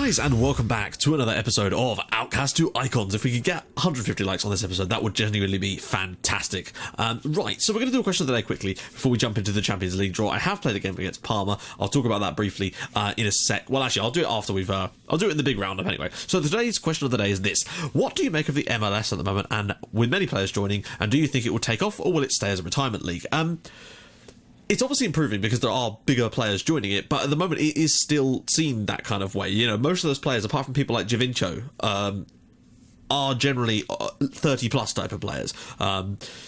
guys, and welcome back to another episode of Outcasts to Icons. If we could get 150 likes on this episode, that would genuinely be fantastic. Right, so we're going to do a question of the day quickly before we jump into the Champions League draw. I have played a game against Parma. I'll talk about that briefly in a sec. Well, actually, I'll do it after I'll do it in the big roundup anyway. So today's question of the day is this: what do you make of the MLS at the moment, and with many players joining, and do you think it will take off, or will it stay as a retirement league? It's obviously improving because there are bigger players joining it, but at the moment it is still seen that kind of way. You know, most of those players, apart from people like Juventus, are generally 30 plus type of players,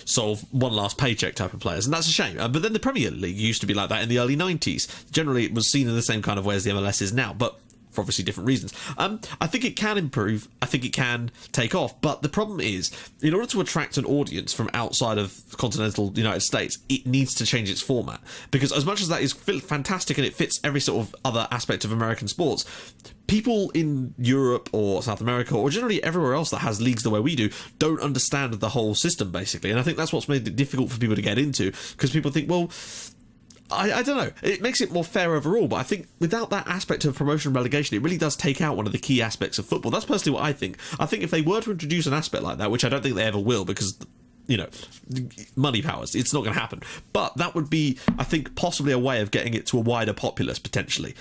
sort of one last paycheck type of players, and that's a shame. But then the Premier League used to be like that in the early 90s. Generally it was seen in the same kind of way as the MLS is now, but for obviously different reasons. I think it can improve. I think it can take off. But the problem is, in order to attract an audience from outside of continental United States, it needs to change its format. Because as much as that is fantastic and it fits every sort of other aspect of American sports, people in Europe or South America, or generally everywhere else that has leagues the way we do, don't understand the whole system, basically. And I think that's what's made it difficult for people to get into, because people think, well, I don't know, it makes it more fair overall, but I think without that aspect of promotion and relegation, it really does take out one of the key aspects of football. That's personally what I think. I think if they were to introduce an aspect like that, which I don't think they ever will, because, you know, money powers, it's not going to happen, but that would be, I think, possibly a way of getting it to a wider populace, potentially.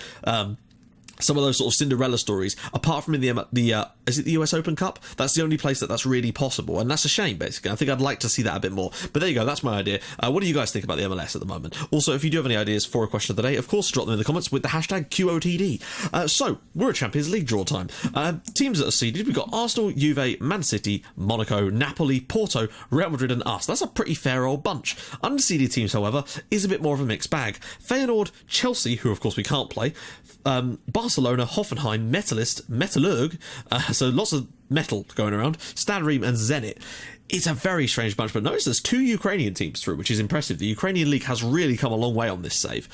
Some of those sort of Cinderella stories, apart from in the is it the US Open Cup? That's the only place that's really possible, and that's a shame, basically. I think I'd like to see that a bit more. But there you go, that's my idea. What do you guys think about the MLS at the moment? Also, if you do have any ideas for a question of the day, of course, drop them in the comments with the hashtag QOTD. So, we're at Champions League draw time. Teams that are seeded, we've got Arsenal, Juve, Man City, Monaco, Napoli, Porto, Real Madrid and us. That's a pretty fair old bunch. Unseeded teams, however, is a bit more of a mixed bag. Feyenoord, Chelsea, who of course we can't play, Barcelona, Hoffenheim, Metallurg, so lots of metal going around, Stade Reims and Zenit. It's a very strange bunch, but notice there's 2 Ukrainian teams through, which is impressive. The Ukrainian league has really come a long way on this save,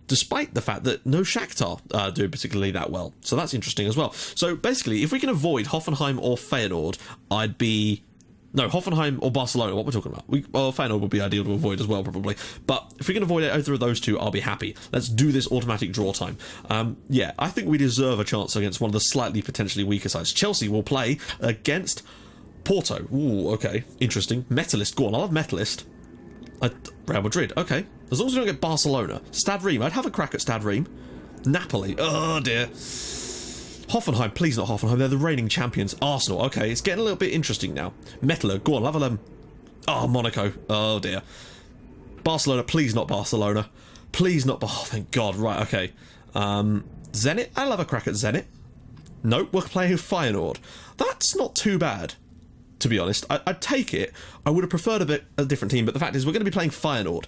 despite the fact that no Shakhtar doing particularly that well. So that's interesting as well. So basically, if we can avoid Hoffenheim or Feyenoord, I'd be... No, Hoffenheim or Barcelona, what we're talking about. Well, Feyenoord would be ideal to avoid as well, probably. But if we can avoid either of those two, I'll be happy. Let's do this automatic draw time. Yeah, I think we deserve a chance against one of the slightly potentially weaker sides. Chelsea will play against Porto. Ooh, okay. Interesting. Metallist. Go on, I love Metallist. Real Madrid. Okay. As long as we don't get Barcelona. Stade Reims. I'd have a crack at Stade Reims. Napoli. Oh, dear. Hoffenheim, please not Hoffenheim, they're the reigning champions. Arsenal, okay, it's getting a little bit interesting now. Metallurg, go on, have a them. Oh, Monaco, oh dear. Barcelona, please not Barcelona. Please not, oh thank God, right, okay. Zenit, I'll have a crack at Zenit. Nope, we're playing Feyenoord. That's not too bad, to be honest. I'd take it. I would have preferred a different team, but the fact is we're going to be playing Feyenoord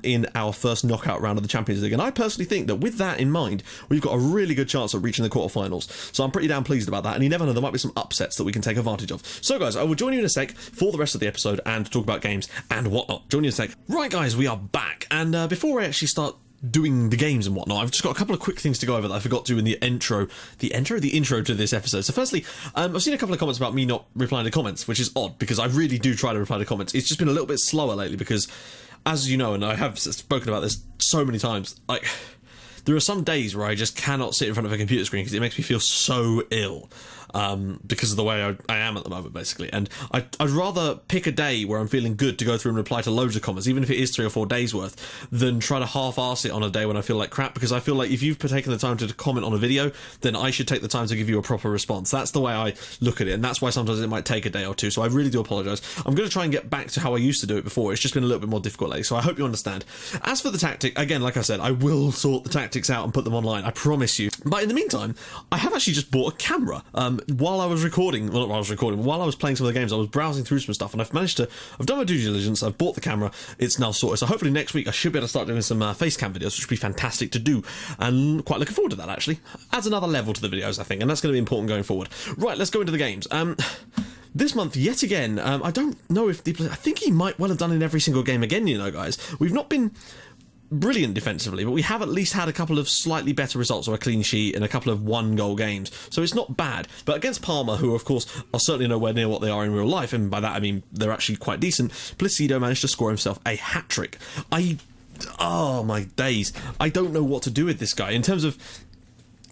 in our first knockout round of the Champions League, and I personally think that with that in mind, we've got a really good chance of reaching the quarterfinals. So I'm pretty damn pleased about that, and you never know, there might be some upsets that we can take advantage of. So guys, I will join you in a sec for the rest of the episode and talk about games and whatnot. Join you in a sec. Right guys, we are back, and before I actually start doing the games and whatnot, I've just got a couple of quick things to go over that I forgot to in the intro to this episode. So firstly, I've seen a couple of comments about me not replying to comments, which is odd because I really do try to reply to comments. It's just been a little bit slower lately because, as you know, and I have spoken about this so many times, like, there are some days where I just cannot sit in front of a computer screen because it makes me feel so ill. Because of the way I am at the moment, basically. And I'd rather pick a day where I'm feeling good to go through and reply to loads of comments, even if it is 3 or 4 days worth, than try to half-arse it on a day when I feel like crap, because I feel like if you've taken the time to comment on a video, then I should take the time to give you a proper response. That's the way I look at it, and that's why sometimes it might take a day or two, so I really do apologise. I'm going to try and get back to how I used to do it before. It's just been a little bit more difficult lately, so I hope you understand. As for the tactic, again, like I said, I will sort the tactics out and put them online, I promise you. But in the meantime, I have actually just bought a camera. While I was playing some of the games, I was browsing through some stuff, and I've done my due diligence, I've bought the camera, it's now sorted, so hopefully next week I should be able to start doing some face cam videos, which would be fantastic to do, and quite looking forward to that, actually. Adds another level to the videos, I think, and that's going to be important going forward. Right, let's go into the games. This month, yet again, I don't know if I think he might well have done in every single game again, you know, guys. We've not been brilliant defensively, but we have at least had a couple of slightly better results, or a clean sheet, and a couple of 1-goal games, so it's not bad. But against Parma, who of course are certainly nowhere near what they are in real life, and by that I mean they're actually quite decent, Placido managed to score himself a hat-trick. Oh my days, I don't know what to do with this guy in terms of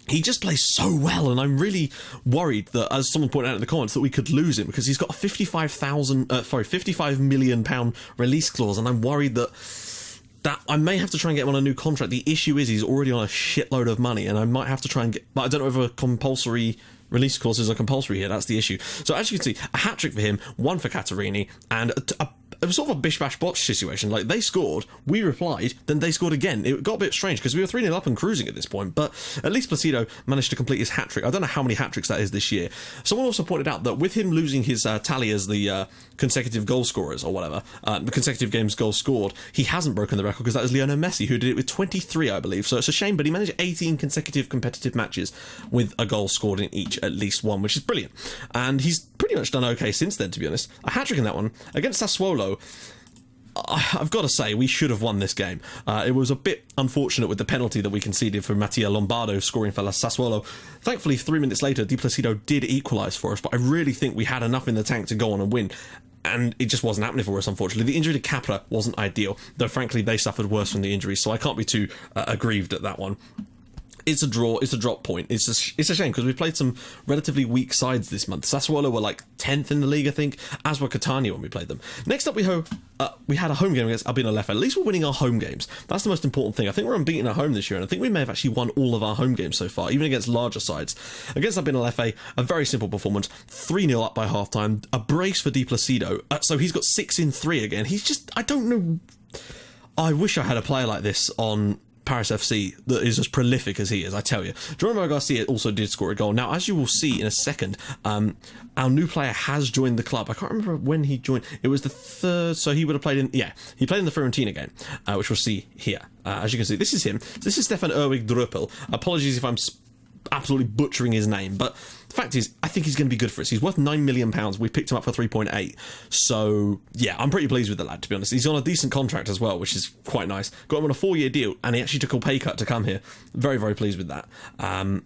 he just plays so well, and I'm really worried that, as someone pointed out in the comments, that we could lose him because he's got a £55 million release clause, and I'm worried that I may have to try and get him on a new contract. The issue is he's already on a shitload of money, and I might have to try and get... But I don't know if a compulsory release clauses are compulsory here. That's the issue. So as you can see, a hat-trick for him, one for Caterini, and it was sort of a bish-bash-botch situation. Like, they scored, we replied, then they scored again. It got a bit strange because we were 3-0 up and cruising at this point, but at least Placido managed to complete his hat-trick. I don't know how many hat-tricks that is this year. Someone also pointed out that with him losing his tally as the consecutive goal scorers or whatever, the consecutive games goals scored, he hasn't broken the record because that was Lionel Messi, who did it with 23, I believe. So it's a shame, but he managed 18 consecutive competitive matches with a goal scored in each, at least one, which is brilliant. And he's pretty much done okay since then, to be honest. A hat-trick in that one against Sassuolo. I've got to say, we should have won this game. It was a bit unfortunate with the penalty that we conceded for Mattia Lombardo scoring for Sassuolo. Thankfully, 3 minutes later, Di Placido did equalise for us, but I really think we had enough in the tank to go on and win. And it just wasn't happening for us, unfortunately. The injury to Capra wasn't ideal, though frankly they suffered worse from the injuries, so I can't be too aggrieved at that one. It's a draw, it's a drop point. It's a shame because we played some relatively weak sides this month. Sassuolo were like 10th in the league, I think, as were Catania when we played them. Next up, we had a home game against Albino Leffe. At least we're winning our home games. That's the most important thing. I think we're unbeaten at home this year, and I think we may have actually won all of our home games so far, even against larger sides. Against Albino Leffe, a very simple performance. 3-0 up by half-time. A brace for Di Placido. So he's got 6 in 3 again. He's just... I don't know... I wish I had a player like this on Paris FC that is as prolific as he is, I tell you. Geronimo Garcia also did score a goal. Now, as you will see in a second, our new player has joined the club. I can't remember when he joined. It was the 3rd, so he would have played in... Yeah, he played in the Fiorentina game, which we'll see here. As you can see, this is him. This is Stefan Erwig Drupel. Apologies if I'm absolutely butchering his name, but the fact is, I think he's going to be good for us. He's worth £9 million. We picked him up for 3.8. So, yeah, I'm pretty pleased with the lad, to be honest. He's on a decent contract as well, which is quite nice. Got him on a 4-year deal, and he actually took a pay cut to come here. Very, very pleased with that.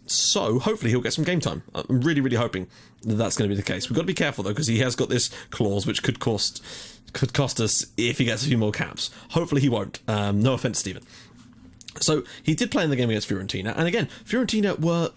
So, hopefully he'll get some game time. I'm really, really hoping that that's going to be the case. We've got to be careful, though, because he has got this clause which could cost us if he gets a few more caps. Hopefully he won't. No offence, Stephen. So, he did play in the game against Fiorentina, and again, Fiorentina were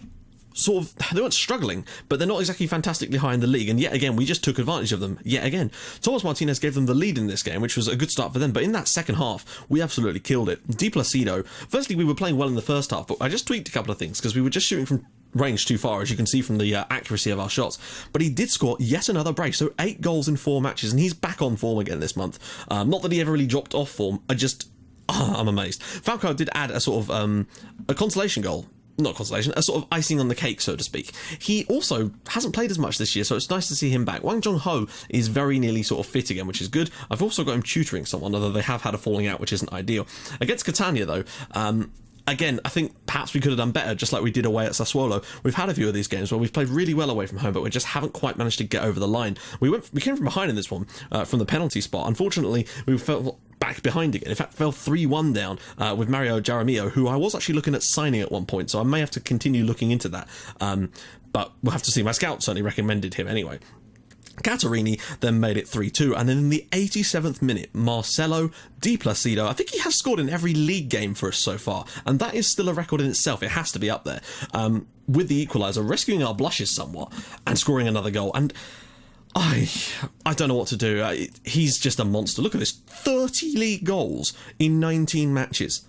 sort of, they weren't struggling, but they're not exactly fantastically high in the league, and yet again, we just took advantage of them, yet again. Thomas Martinez gave them the lead in this game, which was a good start for them, but in that second half, we absolutely killed it. Di Placido, firstly, we were playing well in the first half, but I just tweaked a couple of things, because we were just shooting from range too far, as you can see from the accuracy of our shots, but he did score yet another brace, so 8 goals in 4 matches, and he's back on form again this month. Not that he ever really dropped off form, I'm amazed. Falcao did add a sort of a consolation goal. Not consolation, a sort of icing on the cake, so to speak. He also hasn't played as much this year, so it's nice to see him back. Wang Jong-ho is very nearly sort of fit again, which is good. I've also got him tutoring someone, although they have had a falling out, which isn't ideal. Against Catania, though, again, I think perhaps we could have done better, just like we did away at Sassuolo. We've had a few of these games where we've played really well away from home, but we just haven't quite managed to get over the line. We came from behind in this one, from the penalty spot. Unfortunately, we fell back behind again. In fact, fell 3-1 down with Mario Jaramillo, who I was actually looking at signing at one point, so I may have to continue looking into that. But we'll have to see. My scout certainly recommended him anyway. Caterini then made it 3-2, and then in the 87th minute, Marcelo Di Placido, I think he has scored in every league game for us so far, and that is still a record in itself. It has to be up there. With the equaliser, rescuing our blushes somewhat, and scoring another goal, and I don't know what to do. He's just a monster. Look at this, 30 league goals in 19 matches.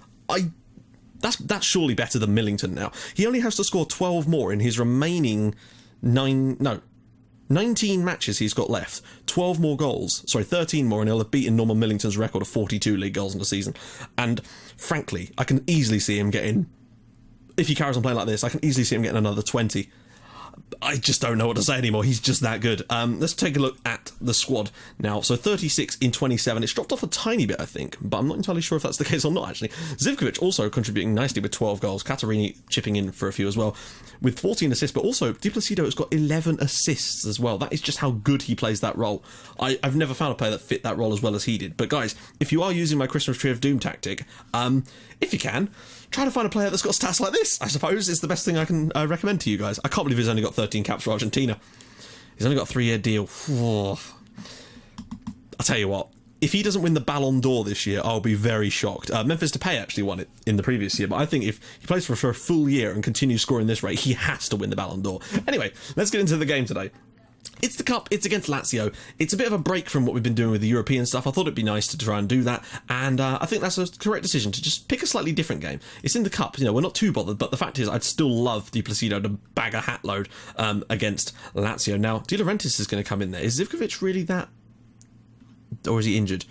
That's surely better than Millington now. He only has to score 12 more in his remaining 19 matches he's got left. 12 more goals. Sorry, 13 more, and he'll have beaten Norman Millington's record of 42 league goals in the season. And frankly, I can easily see him getting... If he carries on playing like this, I can easily see him getting another 20. I just don't know what to say anymore. He's just that good. Let's take a look at the squad now. So 36 in 27. It's dropped off a tiny bit, I think, but I'm not entirely sure if that's the case or not, actually. Zivkovic also contributing nicely with 12 goals. Caterini chipping in for a few as well, with 14 assists, but also Di Placido has got 11 assists as well. That is just how good he plays that role. I've never found a player that fit that role as well as he did. But guys, if you are using my Christmas Tree of Doom tactic, if you can, try to find a player that's got stats like this, I suppose, is the best thing I can recommend to you guys. I can't believe he's only got 13 caps for Argentina. He's only got a 3-year deal. I'll tell you what, if he doesn't win the Ballon d'Or this year, I'll be very shocked. Memphis Depay actually won it in the previous year, but I think if he plays for a full year and continues scoring this rate, he has to win the Ballon d'Or. Anyway, let's get into the game today. It's the Cup, it's against Lazio. It's a bit of a break from what we've been doing with the European stuff. I thought it'd be nice to try and do that, and I think that's a correct decision to just pick a slightly different game. It's in the Cup, we're not too bothered, but the fact is I'd still love Di Placido to bag a hat load against Lazio. Now, De Laurentiis is going to come in there. Is Zivkovic really that... or is he injured?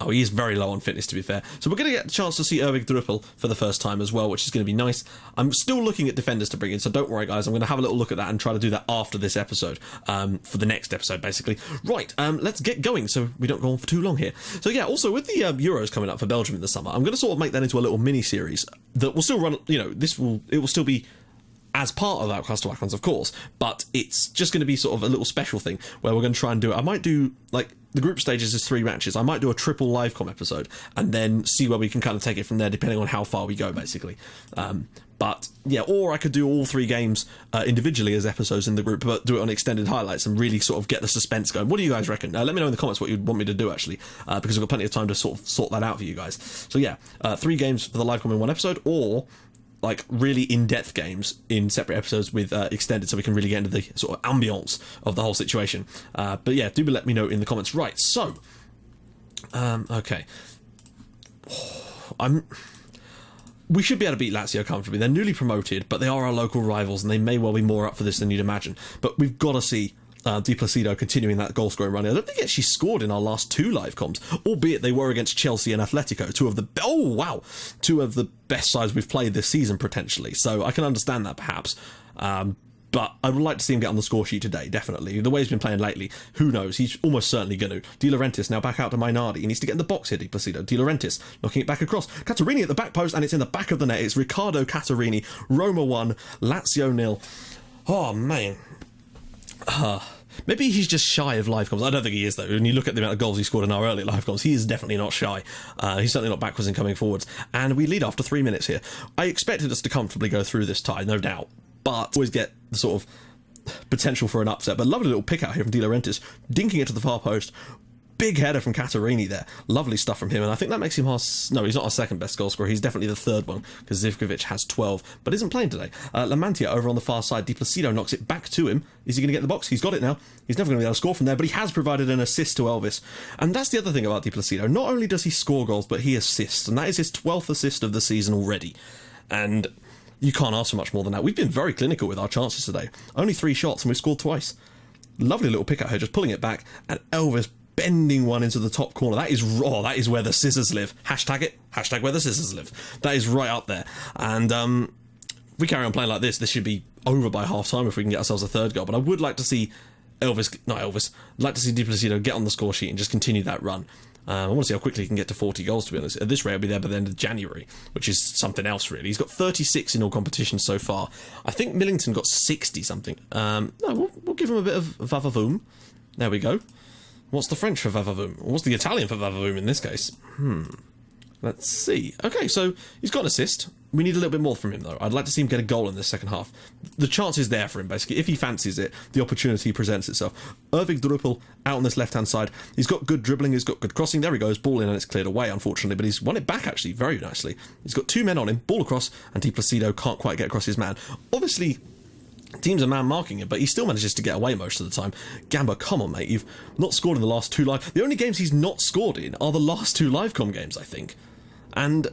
Oh, he is very low on fitness, to be fair. So we're going to get a chance to see Ervig Druppel for the first time as well, which is going to be nice. I'm still looking at defenders to bring in, so don't worry, guys. I'm going to have a little look at that and try to do that after this episode, for the next episode, basically. Right, let's get going so we don't go on for too long here. So yeah, also with the Euros coming up for Belgium in the summer, I'm going to sort of make that into a little mini-series that will still run, it will still be as part of Outcasts to Icons, of course, but it's just going to be sort of a little special thing where we're going to try and do it. I might do, the group stages is 3 matches. I might do a triple livecom episode and then see where we can kind of take it from there, depending on how far we go, basically. But yeah, or I could do all 3 games individually as episodes in the group, but do it on extended highlights and really sort of get the suspense going. What do you guys reckon? Let me know in the comments what you'd want me to do, actually, because I've got plenty of time to sort that out for you guys. So yeah, 3 games for the livecom in 1 episode, or really in-depth games in separate episodes with extended, so we can really get into the sort of ambience of the whole situation. But yeah, do let me know in the comments. Right, so okay, we should be able to beat Lazio comfortably. They're newly promoted, but they are our local rivals, and they may well be more up for this than you'd imagine. But we've got to see Di Placido continuing that goal scoring run. I don't think he actually scored in our last 2 live comms, albeit they were against Chelsea and Atletico, two of the best sides we've played this season potentially. So I can understand that perhaps, but I would like to see him get on the score sheet today, definitely. The way he's been playing lately, who knows? He's almost certainly going to. De Laurentiis now back out to Mainardi. He needs to get in the box here, Di Placido. De Laurentiis knocking it back across. Catarini at the back post, and it's in the back of the net. It's Riccardo Catarini. Roma 1, Lazio 0. Oh man. Maybe he's just shy of live comms. I don't think he is, though. When you look at the amount of goals he scored in our early live comms, he is definitely not shy. He's certainly not backwards in coming forwards. And we lead after 3 minutes here. I expected us to comfortably go through this tie, no doubt, but always get the sort of potential for an upset. But lovely little pick out here from De Laurentiis, dinking it to the far post. Big header from Catarini there. Lovely stuff from him, and I think that makes him no, he's not our second best goal scorer. He's definitely the 3rd one, because Zivkovic has 12, but isn't playing today. Lamantia over on the far side. Di Placido knocks it back to him. Is he going to get the box? He's got it now. He's never going to be able to score from there, but he has provided an assist to Elvis. And that's the other thing about Di Placido. Not only does he score goals, but he assists, and that is his 12th assist of the season already. And you can't ask for much more than that. We've been very clinical with our chances today. Only 3 shots, and we've scored twice. Lovely little pick out here, just pulling it back, and Elvis bending one into the top corner. That is raw. That is where the scissors live. Hashtag it. Hashtag where the scissors live. That is right up there. And if we carry on playing like this should be over by half time if we can get ourselves a 3rd goal. But I would like to see I'd like to see Di Placido get on the score sheet and just continue that run. I want to see how quickly he can get to 40 goals, to be honest. At this rate, he'll be there by the end of January, which is something else, really. He's got 36 in all competitions so far. I think Millington got 60-something. No, we'll give him a bit of vavavoom. There we go. What's the French for vavavoom? What's the Italian for vavavoom in this case? Let's see. Okay, so he's got an assist. We need a little bit more from him, though. I'd like to see him get a goal in this second half. The chance is there for him, basically. If he fancies it, the opportunity presents itself. Ervig Druppel out on this left-hand side. He's got good dribbling. He's got good crossing. There he goes. Ball in, and it's cleared away, unfortunately. But he's won it back, actually, very nicely. He's got 2 men on him. Ball across, and Di Placido can't quite get across his man. Obviously, teams are man-marking him, but he still manages to get away most of the time. Gamba, come on, mate. You've not scored in the last 2 live... The only games he's not scored in are the last 2 livecom games, I think. And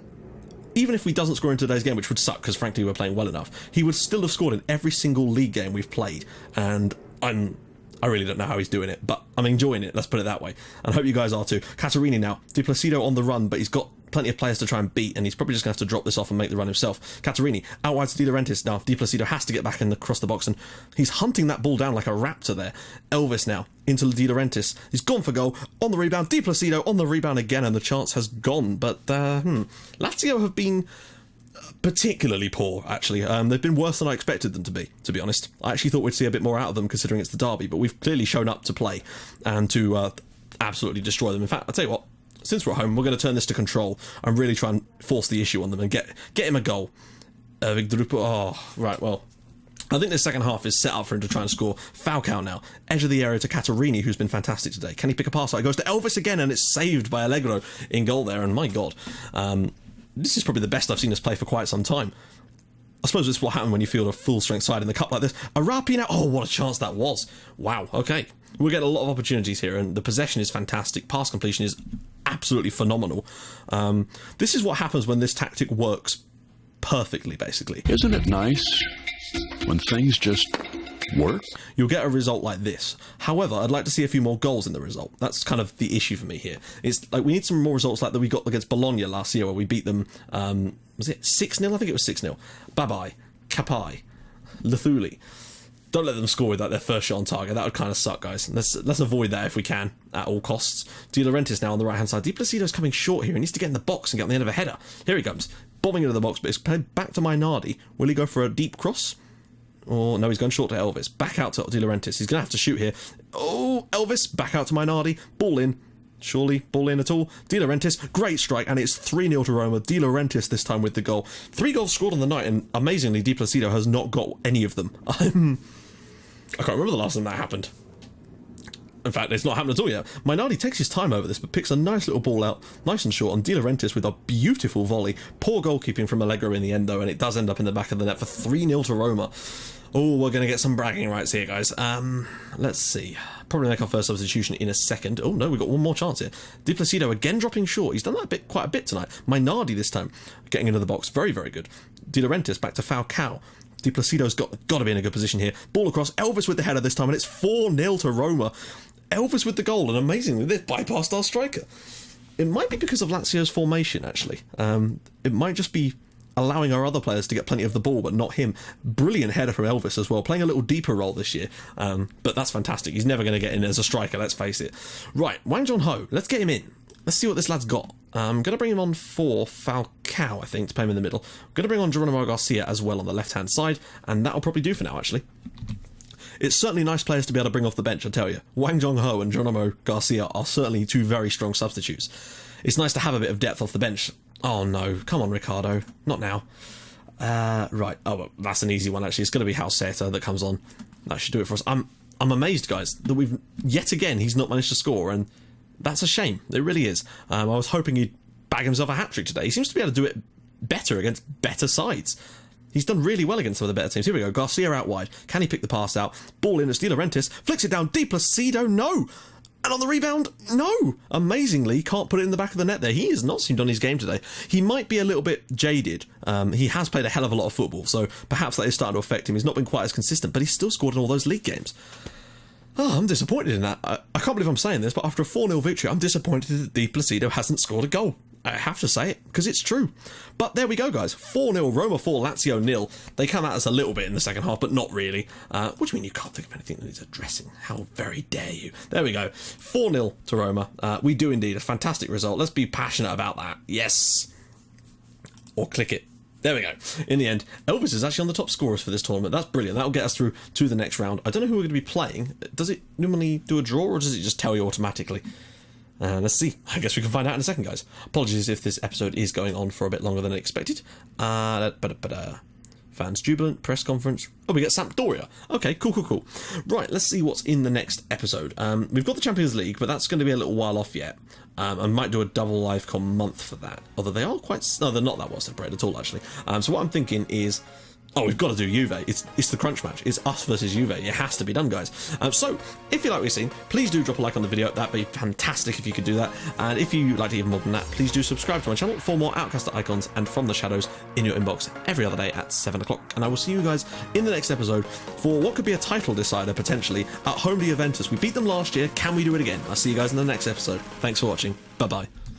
even if he doesn't score in today's game, which would suck because, frankly, we're playing well enough, he would still have scored in every single league game we've played. And I really don't know how he's doing it, but I'm enjoying it, let's put it that way. And I hope you guys are too. Catarini now. Di Placido on the run, but he's got plenty of players to try and beat, and he's probably just going to have to drop this off and make the run himself. Catarini out wide to De Laurentiis now. Di Placido has to get back in across the box, and he's hunting that ball down like a raptor there. Elvis now into De Laurentiis. He's gone for goal on the rebound. Di Placido on the rebound again, and the chance has gone. But Lazio have been particularly poor, actually. They've been worse than I expected them to be honest. I actually thought we'd see a bit more out of them considering it's the derby, but we've clearly shown up to play and to absolutely destroy them. In fact, I'll tell you what, since we're at home, we're going to turn this to control and really try and force the issue on them and get him a goal. Oh, right, well, I think this second half is set up for him to try and score. Falcao now. Edge of the area to Catarini, who's been fantastic today. Can he pick a pass out? It goes to Elvis again, and it's saved by Allegro in goal there. And my God, this is probably the best I've seen us play for quite some time. I suppose it's what happened when you field a full-strength side in the cup like this. Arapi now. Oh, what a chance that was. Wow, okay. We're getting a lot of opportunities here, and the possession is fantastic. Pass completion is absolutely phenomenal. This is what happens when this tactic works perfectly, basically. Isn't it nice when things just work? You'll get a result like this. However, I'd like to see a few more goals in the result. That's kind of the issue for me here. It's like we need some more results like that we got against Bologna last year, where we beat them, was it 6-0? I think it was 6-0. Bye-bye. Capai. Lethuli. Don't let them score with like their first shot on target. That would kind of suck, guys. Let's avoid that if we can, at all costs. De Laurentiis now on the right-hand side. Di Placido's coming short here. He needs to get in the box and get on the end of a header. Here he comes. Bombing into the box, but it's played back to Mainardi. Will he go for a deep cross? Or no, he's going short to Elvis. Back out to De Laurentiis. He's going to have to shoot here. Oh, Elvis. Back out to Mainardi. Ball in. Surely, ball in at all. De Laurentiis, great strike, and it's 3-0 to Roma. De Laurentiis this time with the goal. 3 goals scored on the night, and amazingly, Di Placido has not got any of them. I can't remember the last time that happened. In fact, it's not happened at all yet. Mainardi takes his time over this, but picks a nice little ball out, nice and short, on De Laurentiis with a beautiful volley. Poor goalkeeping from Allegro in the end, though, and it does end up in the back of the net for 3-0 to Roma. Oh, we're going to get some bragging rights here, guys. Let's see. Probably make our first substitution in a second. Oh, no, we've got one more chance here. Di Placido again dropping short. He's done that quite a bit tonight. Mainardi this time getting into the box. Very, very good. De Laurentiis back to Falcao. Di Placido's got to be in a good position here. Ball across. Elvis with the header this time, and it's 4-0 to Roma. Elvis with the goal, and amazingly, this bypassed our striker. It might be because of Lazio's formation, actually. It might just be allowing our other players to get plenty of the ball, but not him. Brilliant header from Elvis as well, playing a little deeper role this year. But that's fantastic. He's never going to get in as a striker, let's face it. Right, Wang Jong-ho, let's get him in. Let's see what this lad's got. I'm going to bring him on for Falcao, I think, to play him in the middle. I'm going to bring on Geronimo Garcia as well on the left-hand side, and that'll probably do for now, actually. It's certainly nice players to be able to bring off the bench, I tell you. Wang Jong-ho and Geronimo Garcia are certainly 2 very strong substitutes. It's nice to have a bit of depth off the bench. Oh no, come on Ricardo, not now. Right, oh well, that's an easy one actually. It's going to be Halseta that comes on. That should do it for us. I'm amazed, guys, that we've, yet again, he's not managed to score, and that's a shame. It really is. I was hoping he'd bag himself a hat-trick today. He seems to be able to do it better against better sides. He's done really well against some of the better teams. Here we go, Garcia out wide. Can he pick the pass out? Ball in, it's De Laurentiis. Flicks it down, Di Placido, no! And on the rebound, no! Amazingly, can't put it in the back of the net there. He has not seemed on his game today. He might be a little bit jaded. He has played a hell of a lot of football, so perhaps that is starting to affect him. He's not been quite as consistent, but he's still scored in all those league games. Oh, I'm disappointed in that. I can't believe I'm saying this, but after a 4-0 victory, I'm disappointed that Di Placido hasn't scored a goal. I have to say it, because it's true. But there we go, guys. 4-0, Roma 4, Lazio 0. They come at us a little bit in the second half, but not really. What do you mean you can't think of anything that needs addressing? How very dare you. There we go. 4-0 to Roma. We do indeed. A fantastic result. Let's be passionate about that. Yes. Or click it. There we go. In the end, Elvis is actually on the top scorers for this tournament. That's brilliant. That'll get us through to the next round. I don't know who we're going to be playing. Does it normally do a draw, or does it just tell you automatically? Let's see. I guess we can find out in a second, guys. Apologies if this episode is going on for a bit longer than expected. Fans jubilant, press conference. Oh, we get Sampdoria. Okay, cool. Right, let's see what's in the next episode. We've got the Champions League, but that's going to be a little while off yet. I might do a double livecom month for that. Although they are quite... No, they're not that well separated at all, actually. So what I'm thinking is... Oh, we've got to do Juve. It's the crunch match. It's us versus Juve. It has to be done, guys. So, if you like what you've seen, please do drop a like on the video. That'd be fantastic if you could do that. And if you like to even more than that, please do subscribe to my channel for more Outcast icons and From the Shadows in your inbox every other day at 7 o'clock. And I will see you guys in the next episode for what could be a title decider, potentially, at home to Juventus. We beat them last year. Can we do it again? I'll see you guys in the next episode. Thanks for watching. Bye-bye.